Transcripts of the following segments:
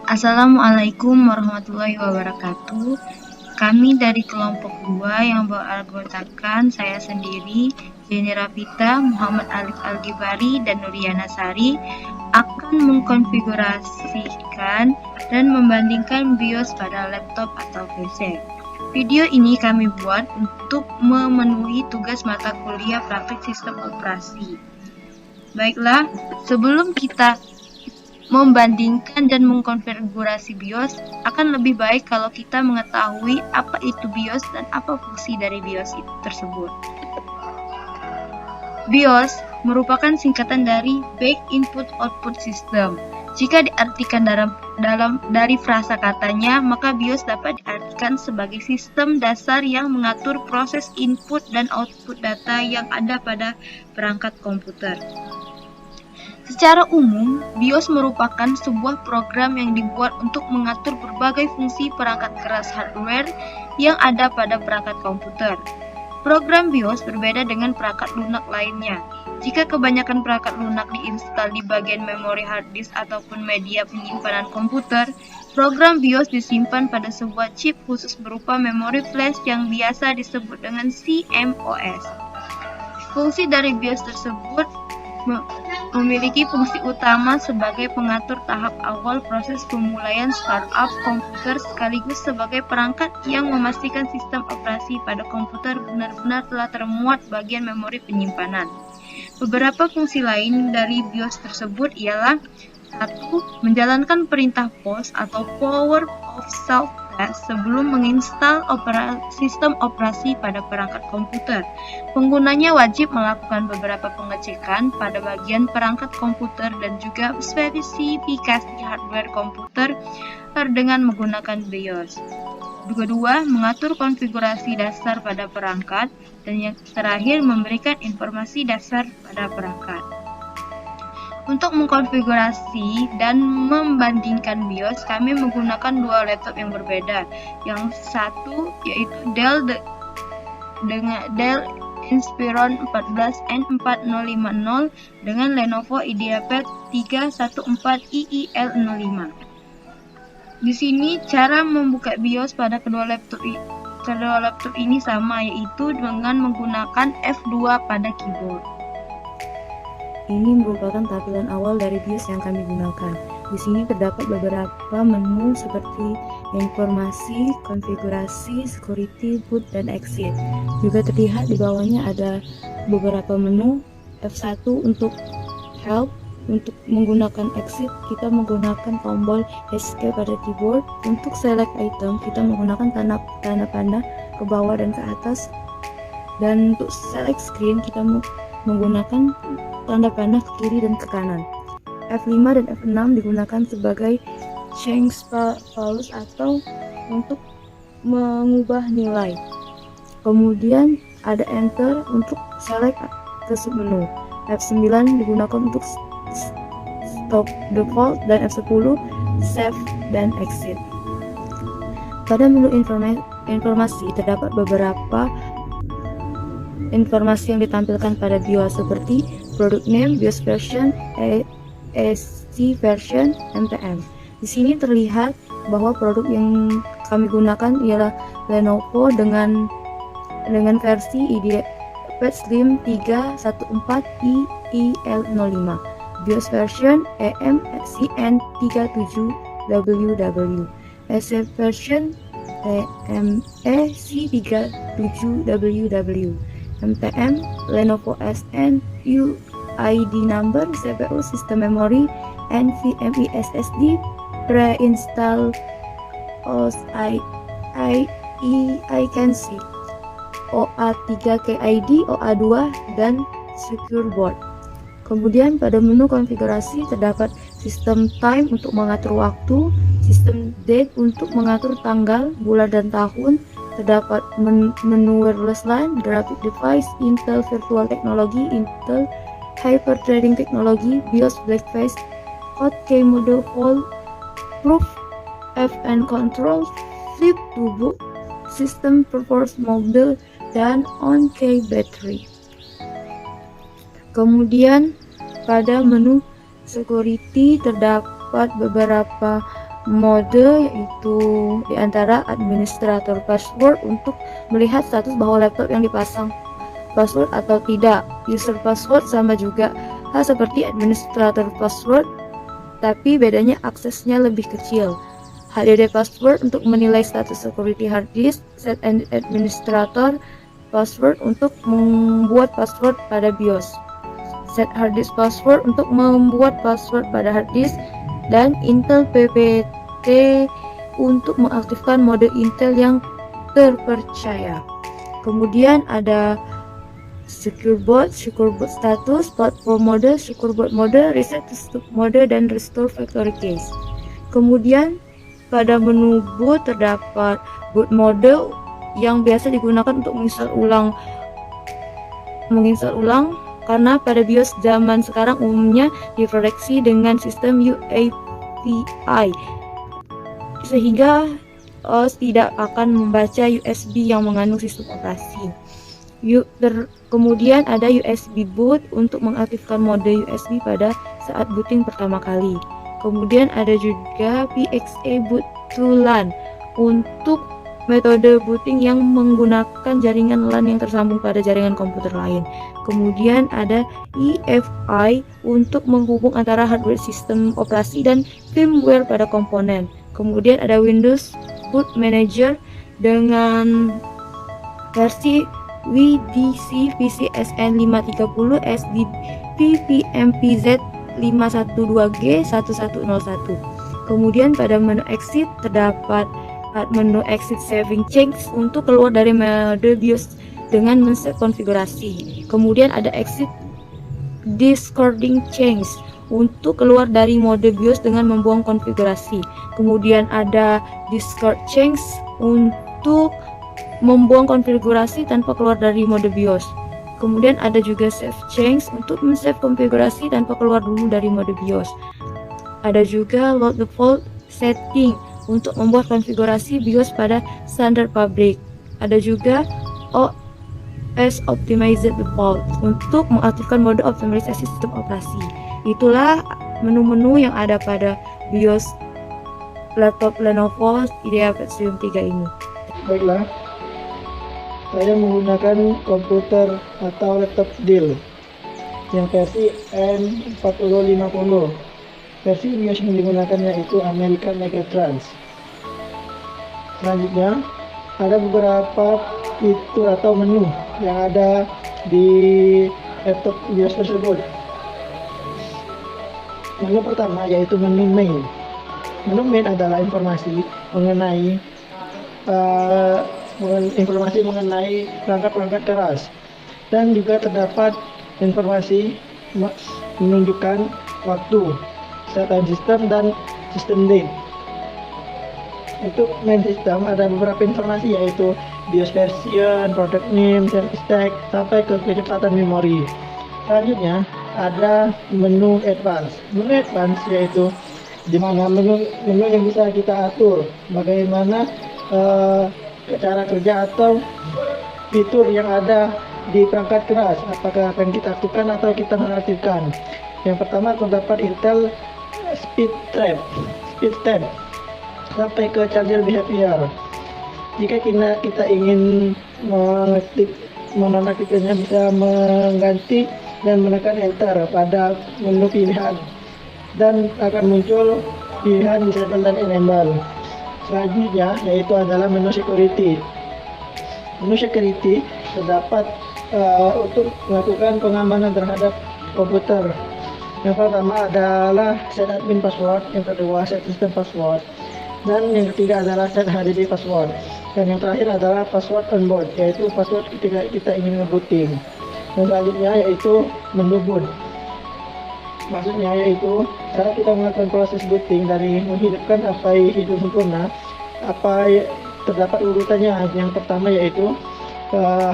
Assalamualaikum warahmatullahi wabarakatuh. Kami dari kelompok 2 yang beranggotakan saya sendiri, Jenny Rafita, Muhammad Alif Al-Ghifari, dan Nuriana Sari akan mengkonfigurasikan dan membandingkan BIOS pada laptop atau PC. Video ini kami buat untuk memenuhi tugas mata kuliah praktik sistem operasi. Baiklah, sebelum kita membandingkan dan mengkonfigurasi BIOS, akan lebih baik kalau kita mengetahui apa itu BIOS dan apa fungsi dari BIOS tersebut. BIOS merupakan singkatan dari Basic Input Output System. Jika diartikan dari frasa katanya, maka BIOS dapat diartikan sebagai sistem dasar yang mengatur proses input dan output data yang ada pada perangkat komputer. Secara umum, BIOS merupakan sebuah program yang dibuat untuk mengatur berbagai fungsi perangkat keras hardware yang ada pada perangkat komputer. Program BIOS berbeda dengan perangkat lunak lainnya. Jika kebanyakan perangkat lunak diinstal di bagian memori hard disk ataupun media penyimpanan komputer, program BIOS disimpan pada sebuah chip khusus berupa memori flash yang biasa disebut dengan CMOS. Fungsi dari BIOS tersebut memiliki fungsi utama sebagai pengatur tahap awal proses pemulaian startup komputer sekaligus sebagai perangkat yang memastikan sistem operasi pada komputer benar-benar telah termuat bagian memori penyimpanan. Beberapa fungsi lain dari BIOS tersebut ialah 1. Menjalankan perintah POS atau Power of Self Test sebelum menginstal sistem operasi pada perangkat komputer. Penggunanya wajib melakukan beberapa pengecekan pada bagian perangkat komputer dan juga spesifikasi hardware komputer dengan menggunakan BIOS. Kedua, mengatur konfigurasi dasar pada perangkat, dan yang terakhir memberikan informasi dasar pada perangkat. Untuk mengkonfigurasi dan membandingkan BIOS, kami menggunakan dua laptop yang berbeda. Yang satu yaitu Dell Inspiron 14N4050 dengan Lenovo IdeaPad 314EEL05. Di sini cara membuka BIOS pada kedua laptop ini sama, yaitu dengan menggunakan F2 pada keyboard. Ini merupakan tampilan awal dari BIOS yang kami gunakan. Di sini terdapat beberapa menu seperti informasi, konfigurasi, security, boot, dan exit. Juga terlihat di bawahnya ada beberapa menu. F1 untuk help. Untuk menggunakan exit, kita menggunakan tombol escape pada keyboard. Untuk select item, kita menggunakan tanda panah ke bawah dan ke atas. Dan untuk select screen, kita menggunakan tanda panah ke kiri dan ke kanan. F5 dan F6 digunakan sebagai change values atau untuk mengubah nilai. Kemudian ada enter untuk select ke submenu. F9 digunakan untuk stop default dan F10 save dan exit. Pada menu informasi terdapat beberapa informasi yang ditampilkan pada BIOS seperti product name, BIOS version, ASC version, MTM. Di sini terlihat bahwa produk yang kami gunakan ialah Lenovo dengan versi IdeaPad Slim 314EEL05. BIOS version EMCN37WW. AC version EMEC37WW. MTM Lenovo SN UID number, CPU system memory, NVMe SSD, pre-install OS I can see, OA3KID, OA2, dan secure board. Kemudian pada menu konfigurasi terdapat sistem time untuk mengatur waktu, sistem date untuk mengatur tanggal, bulan, dan tahun. Terdapat menu wireless LAN, graphic device, Intel Virtual Technology, Intel Hyper Threading Technology, BIOS Blackface, Hotkey mode, Full Proof, FN Control, Flip to Boot, System Performance Mode, dan On-Key Battery. Kemudian pada menu security terdapat beberapa mode, yaitu di antara administrator password untuk melihat status bahwa laptop yang dipasang password atau tidak. User password sama juga hal seperti administrator password, tapi bedanya aksesnya lebih kecil. HDD password untuk menilai status security hard disk, set administrator password untuk membuat password pada BIOS, set hard disk password untuk membuat password pada hard disk, dan Intel PPT untuk mengaktifkan mode Intel yang terpercaya. Kemudian ada secure boot status, platform mode, secure boot mode, reset to stock mode, dan restore factory case. Kemudian pada menu boot terdapat boot mode yang biasa digunakan untuk menginstal ulang karena pada BIOS zaman sekarang umumnya diproduksi dengan sistem UEFI sehingga OS tidak akan membaca USB yang mengandung sistem operasi. Kemudian ada USB boot untuk mengaktifkan mode USB pada saat booting pertama kali. Kemudian ada juga PXE boot to LAN untuk metode booting yang menggunakan jaringan LAN yang tersambung pada jaringan komputer lain. Kemudian ada EFI untuk menghubung antara hardware sistem operasi dan firmware pada komponen. Kemudian ada Windows Boot Manager dengan versi WDC VCSN 530 SDP PMPZ 512G 1101. Kemudian pada menu exit terdapat menu exit saving change untuk keluar dari mode BIOS dengan men-set konfigurasi. Kemudian ada exit discarding change untuk keluar dari mode BIOS dengan membuang konfigurasi. Kemudian ada discard change untuk membuang konfigurasi tanpa keluar dari mode BIOS. Kemudian ada juga save change untuk men-save konfigurasi tanpa keluar dulu dari mode BIOS. Ada juga load default setting untuk membuat konfigurasi BIOS pada standar pabrik. Ada juga OS Optimized Default untuk mengaktifkan mode optimalisasi sistem operasi. Itulah menu-menu yang ada pada BIOS laptop Lenovo IdeaPad Studio 3 ini. Baiklah, saya menggunakan komputer atau laptop Dell yang versi N4050. Versi BIOS yang digunakan yaitu American Megatrans. Selanjutnya, ada beberapa fitur atau menu yang ada di laptop BIOS tersebut. Menu pertama yaitu menu main. Menu main adalah informasi mengenai perangkat-perangkat keras, dan juga terdapat informasi menunjukkan waktu, startup system, dan system date. Untuk main system ada beberapa informasi yaitu BIOS version, product name, service tag, sampai ke kecepatan memori. Selanjutnya ada menu advance. Menu advance yaitu di mana menu yang bisa kita atur bagaimana cara kerja atau fitur yang ada di perangkat keras, apakah akan kita aktifkan atau kita nonaktifkan. Yang pertama terdapat Intel Speed Tab sampai ke charger behavior. Jika kita ingin menonaktifkannya, bisa mengganti dan menekan enter pada menu pilihan dan akan muncul pilihan disable dan enable. Selanjutnya yaitu adalah menu security. Menu security terdapat untuk melakukan pengamanan terhadap komputer. Yang pertama adalah set admin password, yang kedua set system password, dan yang ketiga adalah set HDD password, dan yang terakhir adalah password onboard, yaitu password ketika kita ingin ngebooting. Dan selanjutnya yaitu menu boot. Maksudnya yaitu cara kita melakukan proses booting dari menghidupkan sampai hidup sempurna. Terdapat urutannya. Yang pertama yaitu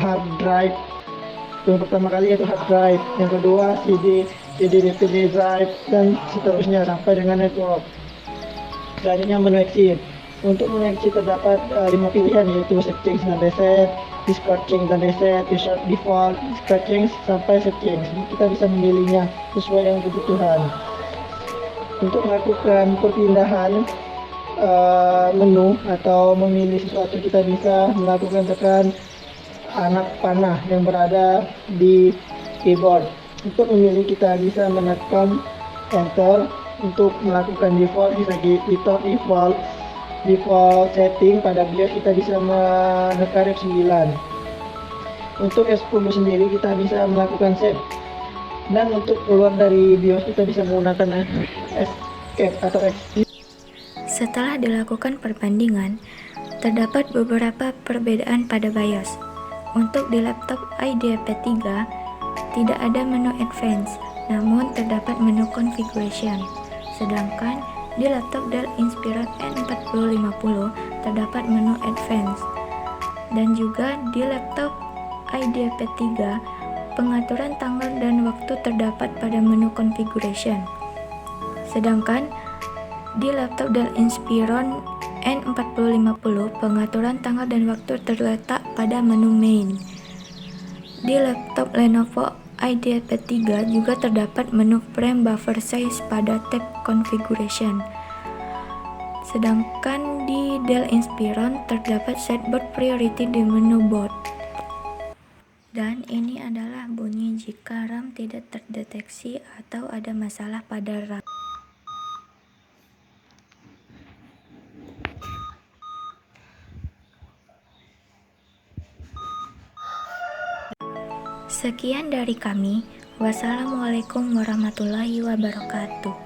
hard drive. Yang pertama kali yaitu hard drive. Yang kedua CD, DVD drive, dan seterusnya sampai dengan network. Selanjutnya menu exit. Untuk menu exit terdapat 5 pilihan yaitu save change dan reset, discard change dan reset, restart default, discard change, sampai save change. Jadi kita bisa memilihnya sesuai dengan kebutuhan. Untuk melakukan perpindahan menu atau memilih sesuatu, kita bisa melakukan tekan anak panah yang berada di keyboard. Untuk memilih kita bisa menekan enter. Untuk melakukan default bisa default setting pada BIOS kita bisa menekan F9. Untuk F10 sendiri kita bisa melakukan save, dan untuk keluar dari BIOS kita bisa menggunakan escape atau exit. Setelah dilakukan perbandingan, terdapat beberapa perbedaan pada BIOS. Untuk di laptop IdeaPad 3, tidak ada menu Advance, namun terdapat menu Configuration. Sedangkan di laptop Dell Inspiron N4050 terdapat menu Advance. Dan juga di laptop IdeaPad 3, pengaturan tanggal dan waktu terdapat pada menu Configuration. Sedangkan di laptop Dell Inspiron N4050, pengaturan tanggal dan waktu terletak pada menu Main. Di laptop Lenovo IdeaPad 3 juga terdapat menu frame buffer size pada tab Configuration. Sedangkan di Dell Inspiron terdapat setboard priority di menu board. Dan ini adalah bunyi jika RAM tidak terdeteksi atau ada masalah pada RAM. Sekian dari kami. Wassalamualaikum warahmatullahi wabarakatuh.